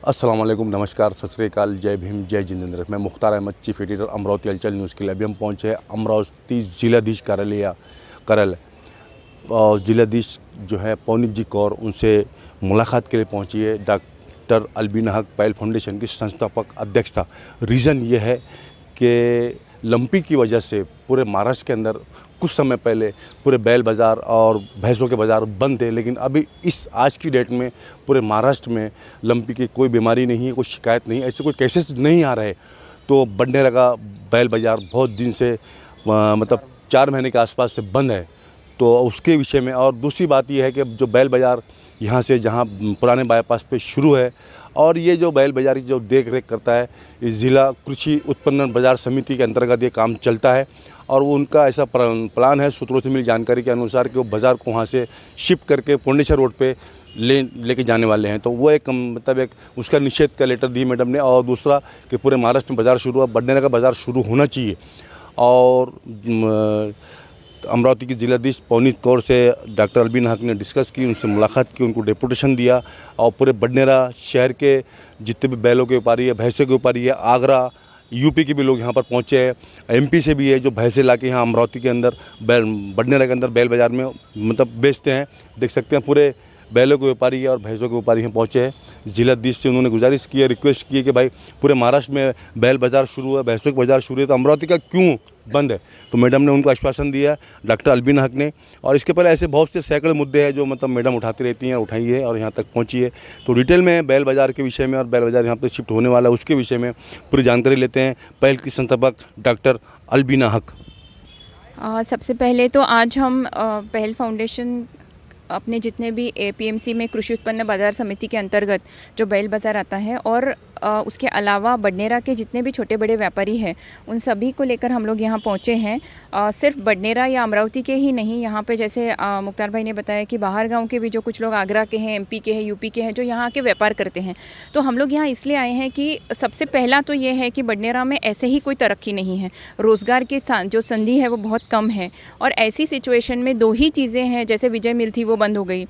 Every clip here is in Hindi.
अस्सलाम वालेकुम, नमस्कार, सत श्री अकाल, जय भीम, जय जिनेंद्र। मैं मुख्तार अहमद, चीफ एडिटर, अमरावती हलचल न्यूज़ के लिए। अभी हम पहुँचे हैं अमरावती जिलाधीश कार्यालय और जिलाधीश जो है पवनीत जी कौर, उनसे मुलाकात के लिए पहुँची है। डॉक्टर अलबीना हक पहल फाउंडेशन की संस्थापक अध्यक्ष था। रीज़न ये है कि लंपी की वजह से पूरे महाराष्ट्र के अंदर कुछ समय पहले पूरे बैल बाज़ार और भैंसों के बाज़ार बंद थे, लेकिन अभी इस आज की डेट में पूरे महाराष्ट्र में लंपी की कोई बीमारी नहीं है, कोई शिकायत नहीं, ऐसे कोई केसेस नहीं आ रहे। तो बंडेरा का बैल बाज़ार बहुत दिन से मतलब 4 महीने के आसपास से बंद है। तो उसके विषय में, और दूसरी बात यह है कि जो बैल बाज़ार यहाँ से जहाँ पुराने बाईपास पे शुरू है, और ये जो बैल बाज़ार की जो देख रेख करता है, इस ज़िला कृषि उत्पन्न बाज़ार समिति के अंतर्गत ये काम चलता है। और वो उनका ऐसा प्लान है, सूत्रों से मिली जानकारी के अनुसार, कि वो बाज़ार को वहाँ से शिफ्ट करके पुंडेश्वर रोड पे लेके जाने वाले हैं। तो वो एक मतलब एक उसका निषेध का लेटर दी मैडम ने। और दूसरा कि पूरे महाराष्ट्र में बाज़ार शुरू हुआ, बंडेरा का बाज़ार शुरू होना चाहिए। और अमरावती की जिलाधीश पवनीत कौर से डॉक्टर अलबीना हक ने डिस्कस की, उनसे मुलाकात की, उनको डेपुटेशन दिया। और पूरे बंडेरा शहर के जितने भी बैलों के व्यापारी है, भैंसों के व्यापारी है, आगरा यूपी के भी लोग यहाँ पर पहुँचे हैं, एमपी से भी है, जो भैंसे ला के यहाँ अमरावती के अंदर बंडेरा के अंदर बैल बाज़ार में मतलब बेचते हैं। देख सकते हैं पूरे बैलों के व्यापारी और भैंसों के व्यापारी यहाँ पहुँचे हैं। जिलाधीश से उन्होंने गुजारिश की है, रिक्वेस्ट की है कि भाई पूरे महाराष्ट्र में बैल बाज़ार शुरू है, भैंसों के बाज़ार शुरू है, तो अमरावती का क्यों बंद है। तो मैडम ने उनको आश्वासन दिया, डॉक्टर अलबीना हक ने। और इसके पहले ऐसे बहुत से सैकड़ों मुद्दे हैं जो मतलब मैडम उठाती रहती हैं, उठाई है और यहाँ तक पहुँची है। तो डिटेल में बैल बाज़ार के विषय में और बैल बाज़ार यहाँ पर शिफ्ट होने वाला है उसके विषय में पूरी जानकारी लेते हैं। पहल की संस्थापक डॉक्टर अलबीना हक। सबसे पहले तो आज हम पहल फाउंडेशन अपने जितने भी एपीएमसी में कृषि उत्पन्न बाजार समिति के अंतर्गत जो बैल बाज़ार आता है, और उसके अलावा बडनेरा के जितने भी छोटे बड़े व्यापारी हैं, उन सभी को लेकर हम लोग यहाँ पहुँचे हैं। सिर्फ बडनेरा या अमरावती के ही नहीं, यहाँ पे जैसे मुख्तार भाई ने बताया कि बाहर गांव के भी जो कुछ लोग आगरा के हैं, एमपी के हैं, यूपी के हैं, जो यहाँ के व्यापार करते हैं। तो हम लोग यहाँ इसलिए आए हैं कि सबसे पहला तो ये है कि बडनेरा में ऐसे ही कोई तरक्की नहीं है, रोज़गार की जो संधि है वो बहुत कम है। और ऐसी सिचुएशन में 2 ही चीज़ें हैं, जैसे विजय मिल थी वो बंद हो गई,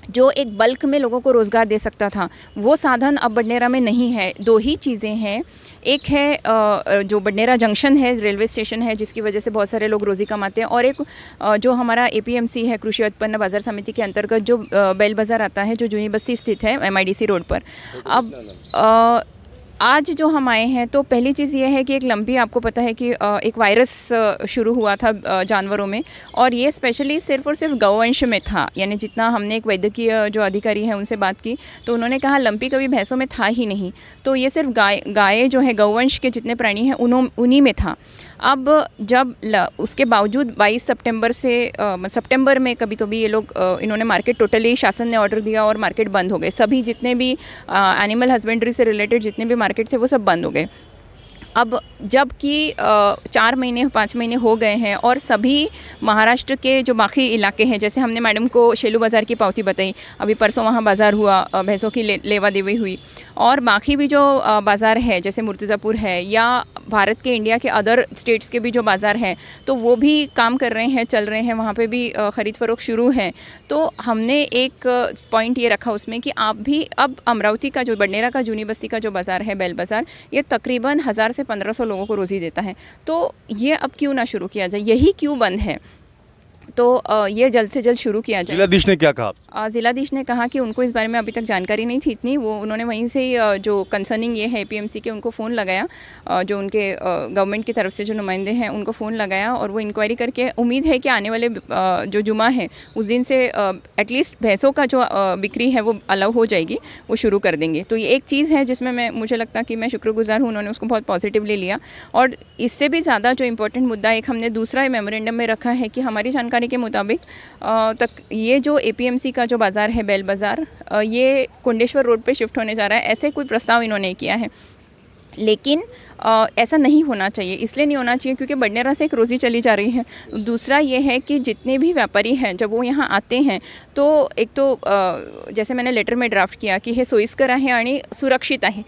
जो एक बल्क में लोगों को रोज़गार दे सकता था, वो साधन अब बडनेरा में नहीं है। 2 ही चीज़ें हैं, एक है जो बडनेरा जंक्शन है, रेलवे स्टेशन है, जिसकी वजह से बहुत सारे लोग रोज़ी कमाते हैं, और एक जो हमारा एपीएमसी है, कृषि उत्पन्न बाजार समिति के अंतर्गत जो बैल बाज़ार आता है, जो जूनी बस्ती स्थित है MIDC रोड पर। अब आज जो हम आए हैं, तो पहली चीज़ ये है कि एक लंपी, आपको पता है कि एक वायरस शुरू हुआ था जानवरों में, और ये स्पेशली सिर्फ और सिर्फ गौवंश में था। यानी जितना हमने एक वैद्यकीय जो अधिकारी हैं उनसे बात की, तो उन्होंने कहा लंपी कभी भैंसों में था ही नहीं, तो ये सिर्फ गाय जो है, गौवंश के जितने प्राणी हैं उन्हीं में था। अब जब उसके बावजूद 22 सितंबर से सितंबर में कभी तो भी ये लोग इन्होंने मार्केट टोटली, शासन ने ऑर्डर दिया और मार्केट बंद हो गए। सभी जितने भी एनिमल हस्बेंड्री से रिलेटेड जितने भी मार्केट थे वो सब बंद हो गए। अब जबकि 4 महीने 5 महीने हो गए हैं, और सभी महाराष्ट्र के जो बाकी इलाके हैं, जैसे हमने मैडम को शेलू बाज़ार की पावती बताई, अभी परसों वहाँ बाज़ार हुआ, भैंसों की लेवा देवी हुई, और बाकी भी जो बाज़ार है जैसे मुर्तज़ापुर है, या भारत के, इंडिया के अदर स्टेट्स के भी जो बाज़ार हैं, तो वो भी काम कर रहे हैं, चल रहे हैं, वहाँ पे भी ख़रीद फ़रोख्त शुरू है। तो हमने एक पॉइंट ये रखा उसमें कि आप भी, अब अमरावती का जो बडनेरा का जूनी बस्ती का जो बाज़ार है, बैल बाज़ार, ये तकरीबन 1000 से 1500 लोगों को रोज़ी देता है। तो ये अब क्यों ना शुरू किया जाए, यही क्यों बंद है, तो ये जल्द से जल्द शुरू किया जाए। जिलाधीश ने क्या कहा? जिलाधीश ने कहा कि उनको इस बारे में अभी तक जानकारी नहीं थी इतनी, वो उन्होंने वहीं से ही जो कंसर्निंग ये है एपीएमसी के, उनको फ़ोन लगाया, जो उनके गवर्नमेंट की तरफ से जो नुमाइंदे हैं उनको फ़ोन लगाया, और वो इंक्वायरी करके, उम्मीद है कि आने वाले जो जुमा है उस दिन से एटलीस्ट भैंसों का जो बिक्री है वो अलाउ हो जाएगी, वो शुरू कर देंगे। तो ये एक चीज़ है जिसमें मुझे लगता कि मैं शुक्रगुजार हूँ, उन्होंने उसको बहुत पॉजिटिवली लिया। और इससे भी ज़्यादा जो इम्पोर्टेंट मुद्दा एक हमने दूसरा मेमोरेंडम में रखा है कि हमारी जानकारी के मुताबिक तक ये जो एपीएमसी का जो बाज़ार है, बैल बाज़ार, ये कुंडेश्वर रोड पे शिफ्ट होने जा रहा है, ऐसे कोई प्रस्ताव इन्होंने किया है। लेकिन ऐसा नहीं होना चाहिए। इसलिए नहीं होना चाहिए क्योंकि बडनेरा से एक रोज़ी चली जा रही है। दूसरा ये है कि जितने भी व्यापारी हैं जब वो यहाँ आते हैं तो एक तो जैसे मैंने लेटर में ड्राफ्ट किया कि हे सोयीस्कर आहे आणि सुरक्षित आहे,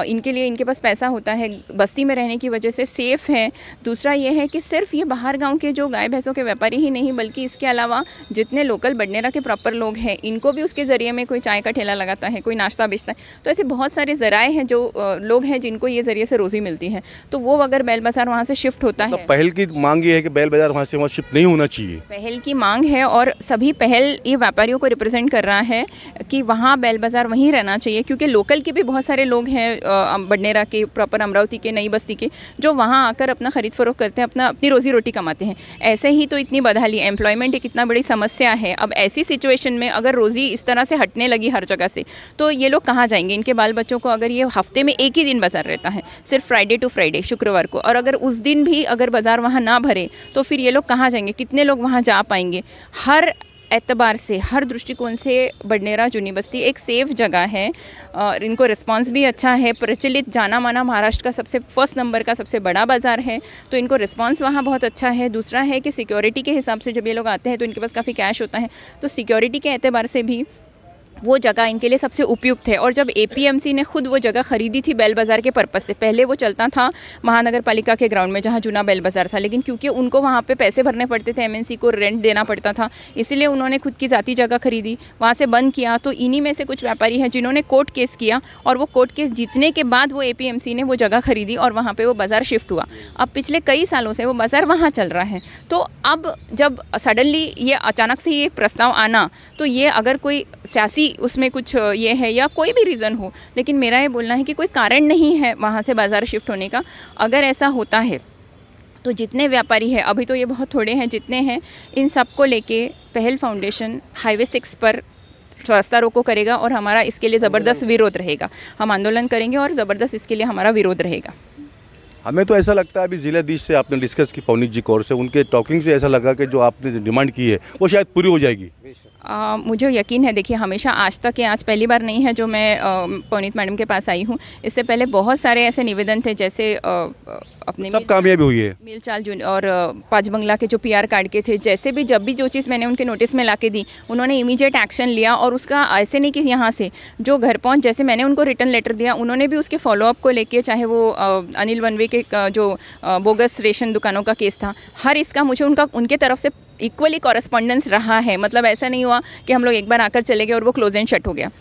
इनके लिए इनके पास पैसा होता है, बस्ती में रहने की वजह से सेफ़ है। दूसरा ये है कि सिर्फ ये बाहर गांव के जो गाय भैंसों के व्यापारी ही नहीं बल्कि इसके अलावा जितने लोकल बडनेरा के प्रॉपर लोग हैं इनको भी उसके ज़रिए में कोई चाय का ठेला लगाता है, कोई नाश्ता बेचता है, तो ऐसे बहुत सारे ज़राए हैं जो लोग हैं जिनको ये ज़रिए से रोज़ी मिलती है। तो वो अगर बैल बाज़ार वहाँ से शिफ्ट होता है, पहल की मांग ये है कि बैल बाज़ार वहाँ से शिफ्ट नहीं होना चाहिए। पहल की मांग है और सभी पहल ये व्यापारियों को रिप्रेजेंट कर रहा है कि वहाँ बैल बाज़ार वहीं रहना चाहिए क्योंकि लोकल के भी बहुत सारे लोग हैं बडनेरा के, प्रॉपर अमरावती के, नई बस्ती के, जो वहाँ आकर अपना खरीद फरोख्त करते हैं, अपनी रोज़ी रोटी कमाते हैं। ऐसे ही तो इतनी बदहाली, एम्प्लॉयमेंट एक इतना बड़ी समस्या है। अब ऐसी सिचुएशन में अगर रोज़ी इस तरह से हटने लगी हर जगह से तो ये लोग कहाँ जाएंगे? इनके बाल बच्चों को अगर ये हफ्ते में एक ही दिन बाज़ार रहता है, सिर्फ फ्राइडे टू फ्राइडे, शुक्रवार को, और अगर उस दिन भी अगर बाज़ार वहाँ ना भरे तो फिर ये लोग कहाँ जाएंगे? कितने लोग वहाँ जा पाएंगे? हर एतबार से, हर दृष्टिकोण से बडनेरा जूनी बस्ती एक सेफ़ जगह है और इनको रिस्पांस भी अच्छा है। प्रचलित जाना माना महाराष्ट्र का सबसे फर्स्ट नंबर का सबसे बड़ा बाज़ार है तो इनको रिस्पांस वहाँ बहुत अच्छा है। दूसरा है कि सिक्योरिटी के हिसाब से जब ये लोग आते हैं तो इनके पास काफ़ी कैश होता है, तो सिक्योरिटी के एतबार से भी वो जगह इनके लिए सबसे उपयुक्त है। और जब एपीएमसी ने खुद वो जगह खरीदी थी बैल बाज़ार के पर्पज़ से, पहले वो चलता था महानगर पालिका के ग्राउंड में जहाँ जूना बैल बाज़ार था, लेकिन क्योंकि उनको वहाँ पे पैसे भरने पड़ते थे, एमएनसी को रेंट देना पड़ता था, इसलिए उन्होंने खुद की ज़ाती जगह खरीदी, वहाँ से बंद किया। तो इन्हीं में से कुछ व्यापारी हैं जिन्होंने कोर्ट केस किया और वो कोर्ट केस जीतने के बाद वो एपीएमसी ने वो जगह खरीदी और वहाँ पर वो बाज़ार शिफ्ट हुआ। अब पिछले कई सालों से वो बाज़ार वहाँ चल रहा है। तो अब जब सडनली ये अचानक से ये प्रस्ताव आना, तो ये अगर कोई सियासी उसमें कुछ ये है या कोई भी रीज़न हो, लेकिन मेरा ये बोलना है कि कोई कारण नहीं है वहाँ से बाज़ार शिफ्ट होने का। अगर ऐसा होता है तो जितने व्यापारी हैं, अभी तो ये बहुत थोड़े हैं, जितने हैं इन सबको लेके पहल फाउंडेशन हाईवे 6 पर रास्ता रोको करेगा और हमारा इसके लिए ज़बरदस्त विरोध रहेगा। हम आंदोलन करेंगे और ज़बरदस्त इसके लिए हमारा विरोध रहेगा। हमें तो ऐसा लगता है अभी जिलाधीश से आपने डिस्कस की पवनीत जी कौर से, उनके टॉकिंग से ऐसा लगा कि जो आपने डिमांड की है वो शायद पूरी हो जाएगी। मुझे यकीन है, देखिए हमेशा आज तक आज पहली बार नहीं है जो मैं पवनीत मैडम के पास आई हूँ। इससे पहले बहुत सारे ऐसे निवेदन थे, जैसे अपने सब कामयाबी हुई है, मिल चाल और पाँच बंगला के जो पीआर कार्ड के थे, जैसे भी जब भी जो चीज़ मैंने उनके नोटिस में ला के दी उन्होंने इमीडिएट एक्शन लिया और उसका ऐसे नहीं कि यहाँ से जो घर पहुँच, जैसे मैंने उनको रिटर्न लेटर दिया उन्होंने भी उसके फॉलोअप को लेके, चाहे वो अनिल वनवे के जो बोगस रेशन दुकानों का केस था, हर इसका मुझे उनके तरफ से इक्वली कॉरेस्पॉन्डेंस रहा है। मतलब ऐसा नहीं हुआ कि हम लोग एक बार आकर चले गए और वो क्लोज एंड शट हो गया।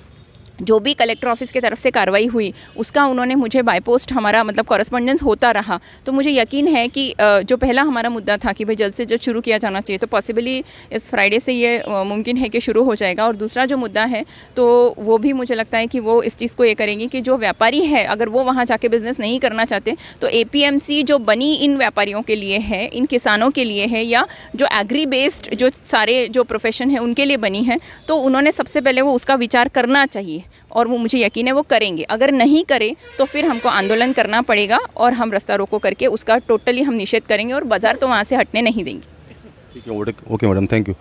जो भी कलेक्टर ऑफिस की तरफ से कार्रवाई हुई उसका उन्होंने मुझे बाय पोस्ट हमारा मतलब कॉरेस्पॉन्डेंस होता रहा। तो मुझे यकीन है कि जो पहला हमारा मुद्दा था कि भाई जल्द से जल्द शुरू किया जाना चाहिए, तो पॉसिबली इस फ्राइडे से ये मुमकिन है कि शुरू हो जाएगा। और दूसरा जो मुद्दा है तो वो भी मुझे लगता है कि वो इस चीज़ को ये करेंगी कि जो व्यापारी है अगर वो वहाँ जाके बिजनेस नहीं करना चाहते तो एपीएमसी जो बनी इन व्यापारियों के लिए है, इन किसानों के लिए है, या जो एग्री बेस्ड जो सारे जो प्रोफेशन है उनके लिए बनी है, तो उन्होंने सबसे पहले वो उसका विचार करना चाहिए और वो मुझे यकीन है वो करेंगे। अगर नहीं करे तो फिर हमको आंदोलन करना पड़ेगा और हम रास्ता रोको करके उसका टोटली हम निषेध करेंगे और बाज़ार तो वहाँ से हटने नहीं देंगे। ठीक है, ओके मैडम, थैंक यू।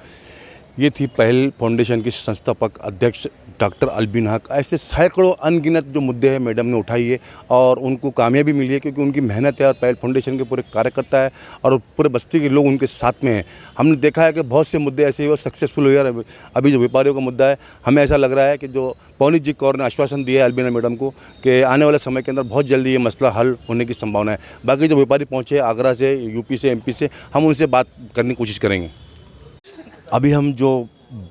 ये थी पहल फाउंडेशन की संस्थापक अध्यक्ष डॉक्टर अलबीन हक। ऐसे सैकड़ों अनगिनत जो मुद्दे हैं मैडम ने उठाई है और उनको कामयाबी मिली है क्योंकि उनकी मेहनत है और पहल फाउंडेशन के पूरे कार्यकर्ता है और पूरे बस्ती के लोग उनके साथ में हैं। हमने देखा है कि बहुत से मुद्दे ऐसे हुए सक्सेसफुल हुए। अभी जो व्यापारियों का मुद्दा है, हमें ऐसा लग रहा है कि जो पवनीत जी कौर ने आश्वासन दिया है अलबीना मैडम को कि आने वाले समय के अंदर बहुत जल्दी ये मसला हल होने की संभावना है। बाकी जो व्यापारी पहुँचे आगरा से, यूपी से, एमपी से, हम उनसे बात करने की कोशिश करेंगे। अभी हम जो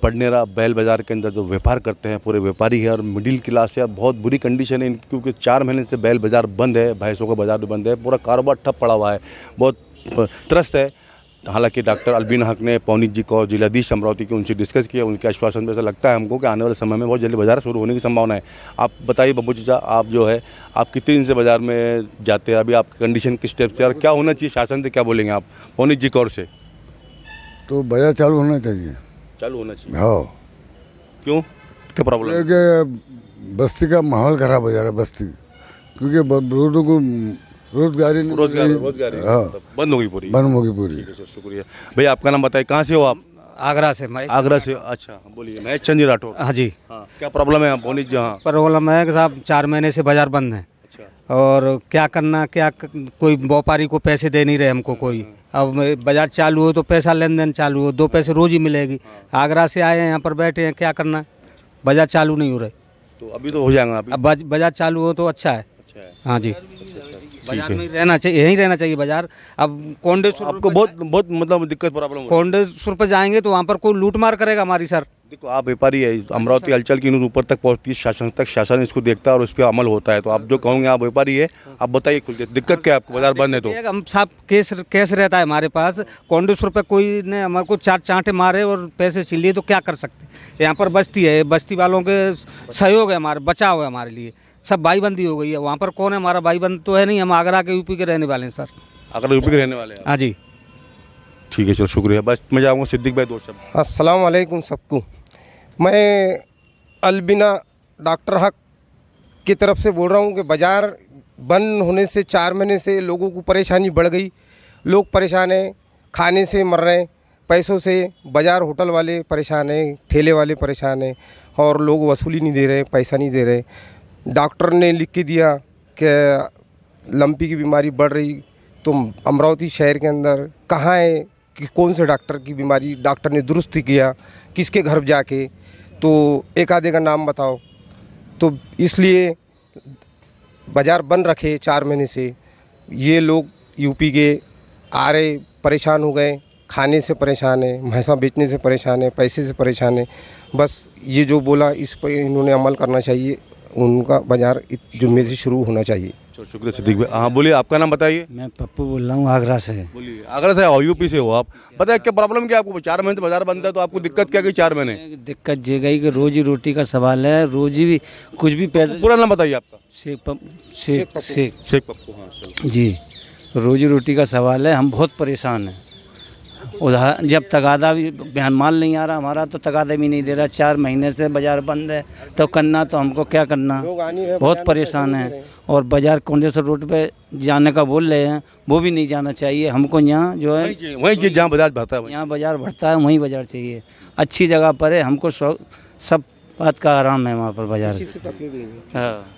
बडनेरा बैल बाज़ार के अंदर जो व्यापार करते हैं पूरे व्यापारी है और मिडिल क्लास है, बहुत बुरी कंडीशन है इनकी क्योंकि 4 महीने से बैल बाज़ार बंद है, भैंसों का बाज़ार भी बंद है, पूरा कारोबार ठप पड़ा हुआ है, बहुत त्रस्त है। हालांकि डॉक्टर अलबीन हक ने पवनीत जी को जिलाधीश अमरावती की उनसे डिस्कस किया, उनके आश्वासन में ऐसा लगता है हमको कि आने वाले समय में बहुत जल्दी बाज़ार शुरू होने की संभावना है। आप बताइए बब्बू चाचा, आप जो है आप कितने दिन से बाज़ार में जाते हैं, अभी आपकी कंडीशन किस टाइप से और क्या होना चाहिए शासन से, क्या बोलेंगे आप पवनीत जी कौर से? तो बाज़ार चालू होना चाहिए, चालू होना चाहिए। हाँ, क्यों, क्या प्रॉब्लम है? कि बस्ती का माहौल खराब हो जा रहा है बस्ती, क्योंकि लोगों को रोजगारी हाँ बंद होगी पूरी, बंद होगी पूरी। ठीक है, शुक्रिया भैया। आपका नाम बताइए, कहाँ से हो आप? आगरा से। आगरा से, अच्छा बोलिए। महेश चंद जी राठौर। हाँ जी। हाँ, क्या प्रॉब्लम है पवनीत जी? हाँ, प्रॉब्लम है कि साहब 4 महीने से बाजार बंद है। अच्छा, और क्या करना, कोई व्यापारी को पैसे दे नहीं रहे हमको कोई। अब बाजार चालू हो तो पैसा लेन देन चालू हो, 2 पैसे रोज ही मिलेगी। आगरा से आए हैं, यहाँ पर बैठे हैं, क्या करना, बाजार चालू नहीं हो रहे। तो अभी तो हो जाएगा अभी। अब बाजार चालू हो तो अच्छा है। हाँ जी, बाजार में रहना चाहिए, यहीं रहना चाहिए बाजार। अब कोंडेश्वर आपको बहुत मतलब दिक्कत प्रॉब्लम हो। कोंडेश्वर पर जाएंगे तो वहाँ पर कोई लूट मार करेगा हमारी सर। देखो आप व्यापारी है, अमरावती हलचल की न्यूज़ ऊपर तक पहुंचती है, शासन तक, शासन इसको देखता है और उस पर अमल होता है। तो आप जो कहोगे, आप व्यापारी है, आप बताइए खुल के दिक्कत क्या है आपको, बाजार बंद है तो? हम साहब केस रहता है हमारे पास। कोंडेश्वर पे कोई ने हमारे को 4 चांटे मारे और पैसे छीन लिए तो क्या कर सकते। यहाँ पर बस्ती है, बस्ती वालों के सहयोग है, हमारे बचाव है, हमारे लिए सब भाईबंदी हो गई है। वहाँ पर कौन है हमारा भाईबंद तो है नहीं, हम आगरा के यूपी के रहने वाले हैं सर। आगरा यूपी के रहने वाले हैं? हाँ जी, ठीक है, चलो शुक्रिया। बस मैं जाऊँगा सिद्दीक भाई, 2 शब्द। अस्सलाम वालेकुम सबको। मैं अलबिना डॉक्टर हक की तरफ से बोल रहा हूँ कि बाज़ार बंद होने से 4 महीने से लोगों को परेशानी बढ़ गई। लोग परेशान हैं, खाने से मर रहे हैं, पैसों से। बाज़ार होटल वाले परेशान हैं, ठेले वाले परेशान हैं और लोग वसूली नहीं दे रहे, पैसा नहीं दे रहे। डॉक्टर ने लिख के दिया कि लंपी की बीमारी बढ़ रही, तो अमरावती शहर के अंदर कहाँ है कि कौन से डॉक्टर की बीमारी डॉक्टर ने दुरुस्त किया, किसके घर जाके, तो एक आधे का नाम बताओ। तो इसलिए बाज़ार बंद रखे 4 महीने से। ये लोग यूपी के आ रहे, परेशान हो गए, खाने से परेशान है, भैंसा बेचने से परेशान है, पैसे से परेशान है। बस ये जो बोला इस पर इन्होंने अमल करना चाहिए, उनका बाज़ार जुम्मे से शुरू होना चाहिए। चलो शुक्रिया सिद्दीक भाई। हाँ बोलिए, आपका नाम बताइए। मैं पप्पू बोल रहा हूँ आगरा से। बोलिए, आगरा से और यूपी से हो आप, बताइए क्या प्रॉब्लम क्या आपको? 4 महीने से बाजार बंद है, तो आपको दिक्कत क्या गई 4 महीने? दिक्कत ये गई कि रोजी रोटी का सवाल है, रोजी भी कुछ भी पैदा। पूरा नाम बताइए आपका? शेख पप्पू। हाँ चलो जी, रोजी रोटी का सवाल है, हम बहुत परेशान हैं। उधर जब तगादा भी बयान माल नहीं आ रहा हमारा, तो तगादा भी नहीं दे रहा। 4 महीने से बाज़ार बंद है, तो करना तो हमको क्या करना, बहुत परेशान है। और बाज़ार कोंडेश्वर रोड पे जाने का बोल रहे हैं, वो भी नहीं जाना चाहिए हमको। यहाँ जो है वहीं जहाँ बाजार बढ़ता है, यहाँ बाज़ार बढ़ता है, वहीं बाज़ार चाहिए, अच्छी जगह पर है। हमको सब बात का आराम है वहाँ पर बाज़ार।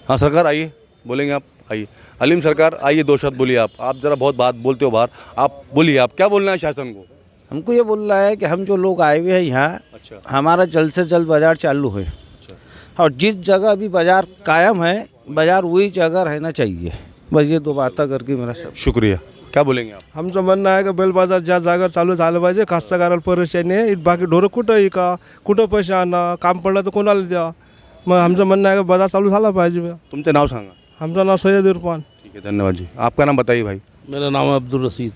हाँ सरकार आइए, बोलेंगे आप, आइए। अलीम सरकार आइए, 2 शब्द बोलिए आप जरा बहुत बात बोलते हो बाहर, आप बोलिए, आप क्या बोलना है शासन को? हमको ये बोल रहा है कि हम जो लोग आए हुए हैं यहाँ, अच्छा, हमारा जल्द से जल्द बाज़ार चालू है। अच्छा। और जिस जगह अभी बाज़ार कायम है, बाज़ार वही जगह रहना चाहिए। बस ये 2 बातें करके मेरा सब शुक्रिया। क्या बोलेंगे आप? आमचं म्हणणं आहे की बेल बाजार ज्या जागेवर चालू झालं पाहिजे, कास्तकाराला परेशानी आहे, बाकी ढोरं कुठं का कुठं पैसे आणा, काम पडलं तर कोणाला द्या। मग आमचं म्हणणं आहे की बाजार चालू झाला पाहिजे। तुमचं नाव सांगा? आमचं नाव सय्यद इरफान। ठीक है, धन्यवाद जी। आपका नाम बताइए भाई? मेरा नाम है अब्दुल रशीद।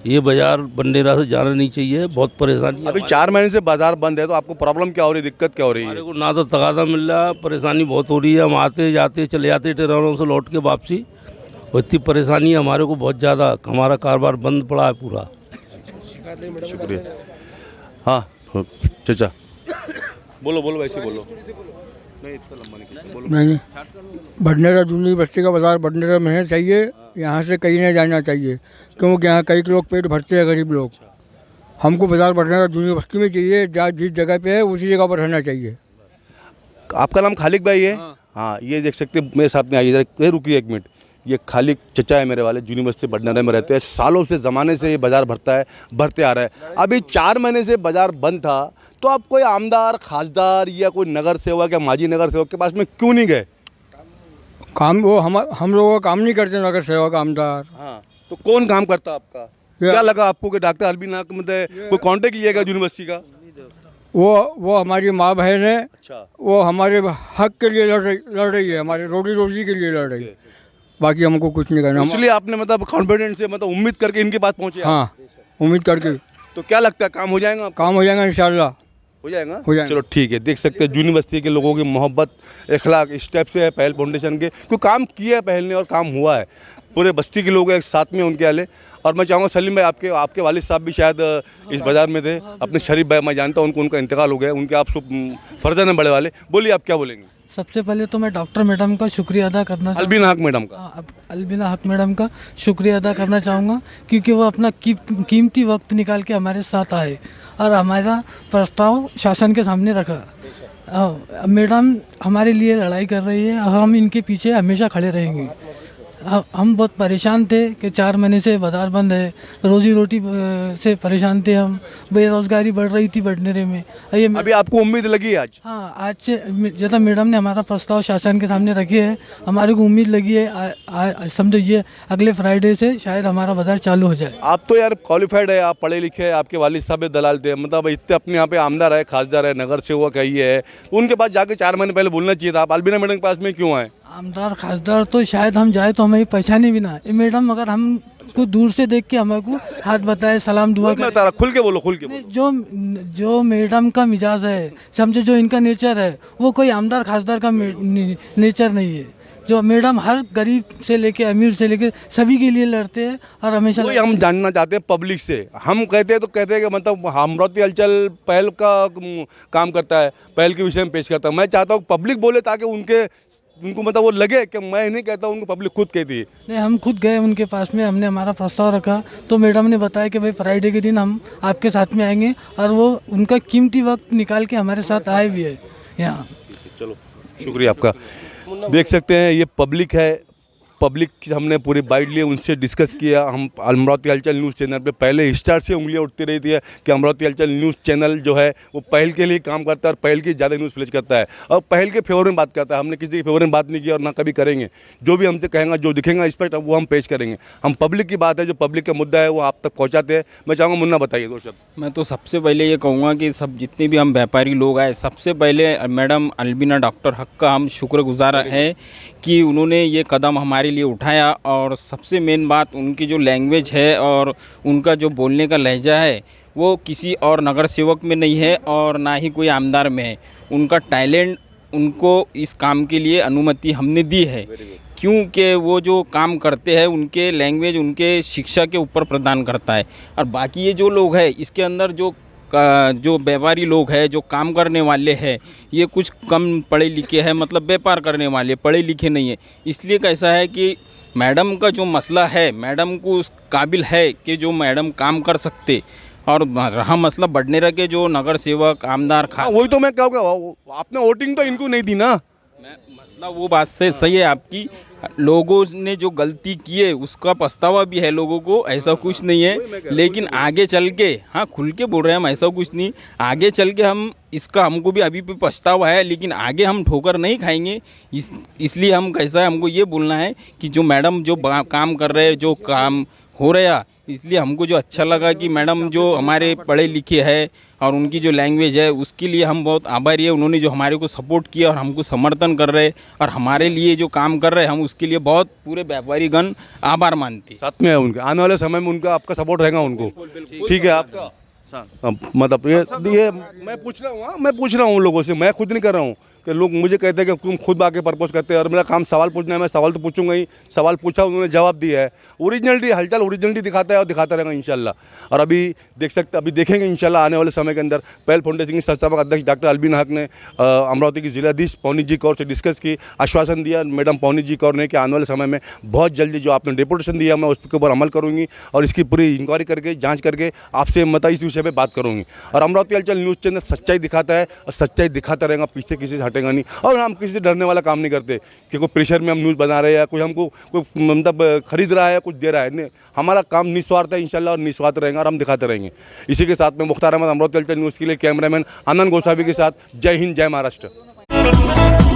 ये बाजार बंडेरा से जाना नहीं चाहिए, बहुत परेशानी। अभी 4 महीने से बाजार बंद है, तो आपको प्रॉब्लम क्या हो रही है, दिक्कत क्या हो रही है? हमारे को ना तो तकादा मिल रहा, परेशानी बहुत हो रही है। हम आते जाते चले जाते ट्रेनों से लौट के वापसी, और इतनी परेशानी है हमारे को बहुत ज़्यादा। हमारा कारोबार बंद पड़ा है पूरा। शुक्रिया। हाँ चाचा बोलो वैसे बोलो। नहीं, बडनेरा जूनी बस्ती का बाजार बडनेरा में है, चाहिए। यहाँ से कहीं नहीं जाना चाहिए, क्योंकि यहाँ कई लोग पेट भरते हैं, गरीब लोग। हमको बाजार बडनेरा जूनी बस्ती में चाहिए, जहाँ जिस जगह पे है उसी जगह पर रहना चाहिए। आपका नाम खालिक भाई है? हाँ, ये देख सकते मेरे साथ में आइए जरा, रुकिए 1 मिनट। ये खालिक चचा है मेरे वाले, यूनिवर्सिटी बडनेरा में रहते हैं। सालों से ज़माने से ये बाज़ार बढ़ते आ रहा है। अभी 4 महीने से बाज़ार बंद था, तो आप कोई आमदार, खासदार या कोई नगर सेवक या माजी नगर सेवक के पास में क्यों नहीं गए? काम वो हम लोगों का काम नहीं करते नगर सेवक आमदार। हाँ, तो कौन काम करता आपका? क्या लगा आपको कि डॉक्टर अलबिना मतलब कोई कांटेक्ट लिएगा यूनिवर्सिटी का? वो हमारी माँ बहन है। अच्छा, वो हमारे हक के लिए लड़ रही है, हमारे रोटी रोजी के लिए लड़ रही है। बाकी हमको कुछ नहीं करना। इसलिए आपने मतलब कॉन्फिडेंस से, मतलब उम्मीद करके इनके पास पहुंचे? हाँ, उम्मीद करके। तो क्या लगता है काम हो जाएगा? काम हो जाएगा इंशाल्लाह, हो जाएगा। चलो ठीक है, देख सकते हैं यूनिवर्सिटी के लोगों की मोहब्बत, इखलाक इस टाइप से है पहल फाउंडेशन के, क्योंकि काम किया है पहल ने और काम हुआ है। पूरे बस्ती के लोग एक साथ में उनके आले। और मैं चाहूँगा सलीम भाई, आपके वालिद साहब भी शायद इस बाज़ार में थे, अपने शरीफ भाई, मैं जानता हूँ उनका इंतकाल हो गया, उनके आप फर्जंद हैं बड़े वाले। बोलिए आप क्या बोलेंगे? सबसे पहले तो मैं डॉक्टर मैडम का शुक्रिया अदा करना अलबिना हक मैडम का अलबिना हक मैडम का शुक्रिया अदा करना चाहूँगा, क्योंकि वो अपना कीमती वक्त निकाल के हमारे साथ आए और हमारा प्रस्ताव शासन के सामने रखा। मैडम हमारे लिए लड़ाई कर रही है और हम इनके पीछे हमेशा खड़े रहेंगे। हम बहुत परेशान थे कि 4 महीने से बाज़ार बंद है, रोजी रोटी से परेशान थे हम, बेरोज़गारी बढ़ रही थी बडनेरे में। ये अभी आपको उम्मीद लगी आज? हाँ, आज से जैसा मैडम ने हमारा प्रस्ताव शासन के सामने रखे है, हमारे को उम्मीद लगी है समझो ये अगले फ्राइडे से शायद हमारा बाज़ार चालू हो जाए। आप तो यार क्वालिफाइड है, आप पढ़े लिखे हैं, आपके वालिद साहब दलाल थे, मतलब इतने अपने यहाँ पे आमदार है, खासदार है, नगर सेवक है, ये है, उनके पास जाके 4 महीने पहले बोलना चाहिए था। आप अलबीना मैडम के पास में क्यों आए? आमदार खासदार तो शायद हम जाए तो हमें पहचाने भी ना, ये मैडम अगर हम को दूर से देख के हमको हाथ बताए, सलाम दुआ मैं बता रहा, खुल के बोलो, खुल के बोलो। जो मैडम का मिजाज है, समझो जो इनका नेचर है, वो कोई आमदार खासदार का नेचर नहीं है। जो मैडम हर गरीब से लेके अमीर से लेके सभी के लिए लड़ते हैं और हमेशा वही हम जानना चाहते हैं पब्लिक से। हम कहते हैं तो कहते हैं कि मतलब अमरावती हलचल पहल का काम करता है, पहल के विषय में पेश करता है। मैं चाहता हूँ पब्लिक बोले ताकि उनको मतलब वो लगे कि मैं नहीं कहता, उनको पब्लिक खुद कहती है। नहीं, हम खुद गए उनके पास में, हमने हमारा प्रस्ताव रखा तो मैडम ने बताया कि भाई फ्राइडे के दिन हम आपके साथ में आएंगे, और वो उनका कीमती वक्त निकाल के हमारे साथ आए भी है यहाँ। चलो, शुक्रिया आपका। देख सकते हैं ये पब्लिक है, पब्लिक की हमने पूरी बाइट ली, उनसे डिस्कस किया। हम अमरावती हलचल न्यूज़ चैनल पे पहले स्टार्ट से उंगलियां उठती रही थी कि अमरावती हलचल न्यूज़ चैनल जो है वो पहल के लिए काम करता है और पहल की ज़्यादा न्यूज़ फ्लैश करता है और पहल के फेवर में बात करता है। हमने किसी के फेवर में बात नहीं की और ना कभी करेंगे। जो भी हमसे कहेंगे, जो दिखेगा स्पष्ट, वो हम पेश करेंगे। हम पब्लिक की बात है, जो पब्लिक का मुद्दा है वो आप तक पहुँचाते हैं। मैं चाहूँगा मुन्ना बताइए 2 शब्द। मैं तो सबसे पहले ये कहूँगा कि सब जितने भी हम व्यापारी लोग आए, सबसे पहले मैडम अलबीना डॉक्टर हक का हम शुक्रगुजार हैं कि उन्होंने ये कदम हमारे लिए उठाया। और सबसे मेन बात, उनकी जो लैंग्वेज है और उनका जो बोलने का लहजा है वो किसी और नगर सेवक में नहीं है और ना ही कोई आमदार में है। उनका टैलेंट, उनको इस काम के लिए अनुमति हमने दी है, क्योंकि वो जो काम करते हैं उनके लैंग्वेज, उनके शिक्षा के ऊपर प्रदान करता है। और बाकी ये जो लोग हैं, इसके अंदर जो व्यापारी लोग हैं, जो काम करने वाले हैं, ये कुछ कम पढ़े लिखे हैं, मतलब व्यापार करने वाले, पढ़े लिखे नहीं है। इसलिए कैसा है कि मैडम का जो मसला है, मैडम को उस काबिल है कि जो मैडम काम कर सकते। और रहा मसला बडनेरा के जो नगर सेवक, आमदार वही तो मैं कहूँगा, आपने वोटिंग तो इनको नहीं दी ना। मसला वो बात से सही है आपकी, लोगों ने जो गलती की है उसका पछतावा भी है लोगों को, ऐसा कुछ नहीं है। लेकिन आगे चल के, हाँ खुल के बोल रहे हैं हम, ऐसा कुछ नहीं, आगे चल के हम इसका, हमको भी अभी भी पछतावा है, लेकिन आगे हम ठोकर नहीं खाएंगे। इसलिए हम कैसा है, हमको ये बोलना है कि जो मैडम जो काम कर रहे हैं, जो काम हो रहा, इसलिए हमको जो अच्छा लगा कि मैडम जो हमारे पढ़े लिखे हैं और उनकी जो लैंग्वेज है उसके लिए हम बहुत आभारी है। उन्होंने जो हमारे को सपोर्ट किया और हमको समर्थन कर रहे और हमारे लिए जो काम कर रहे हैं, हम उसके लिए बहुत पूरे व्यापारी गण आभार मानते। साथ में है उनके, आने वाले समय में उनका आपका सपोर्ट रहेगा उनको, ठीक है आपका। मतलब ये मैं पूछ रहा हूँ लोगों से, मैं खुद नहीं कर रहा हूँ कि लोग मुझे कहते हैं कि तुम खुद आके प्रपोज करते हैं और मेरा काम सवाल पूछना है। मैं सवाल तो पूछूंगा ही, सवाल पूछा, उन्होंने जवाब दिया है। ओरिजिनलिटी, हलचल ओरिजिनलिटी दिखाता है और दिखाता रहेगा इंशाल्लाह। और अभी देखेंगे इंशाल्लाह आने वाले समय के अंदर। पहल फाउंडेशन के संस्थापक अध्यक्ष डॉक्टर अलबीना हक ने अमरावती की जिलाधीश पवनी जी कौर से डिस्कस की, आश्वासन दिया मैडम पवनी जी कौर ने कि आने वाले समय में बहुत जल्दी जो आपने डेपुटेशन दिया, मैं उसके ऊपर अमल करूँगी और इसकी पूरी इंक्वायरी करके, जाँच करके आपसे मतलब इस विषय पर बात करूँगी। और अमरावती हलचल न्यूज़ चैनल सच्चाई दिखाता है और सच्चाई दिखाता रहेगा, पीछे किसी से हटेगा नहीं। और हम किसी से डरने वाला काम नहीं करते कि कोई प्रेशर में हम न्यूज़ बना रहे हैं, कोई हमको कोई मतलब खरीद रहा है, कुछ दे रहा है। नहीं, हमारा काम निस्वार्थ है इंशाल्लाह और निस्वार्थ रहेगा और हम दिखाते रहेंगे। इसी के साथ में मुख्तार अहमद, अमरावती हलचल न्यूज़ के लिए कैमरामैन आनंद गोसावी के साथ, जय हिंद, जय महाराष्ट्र।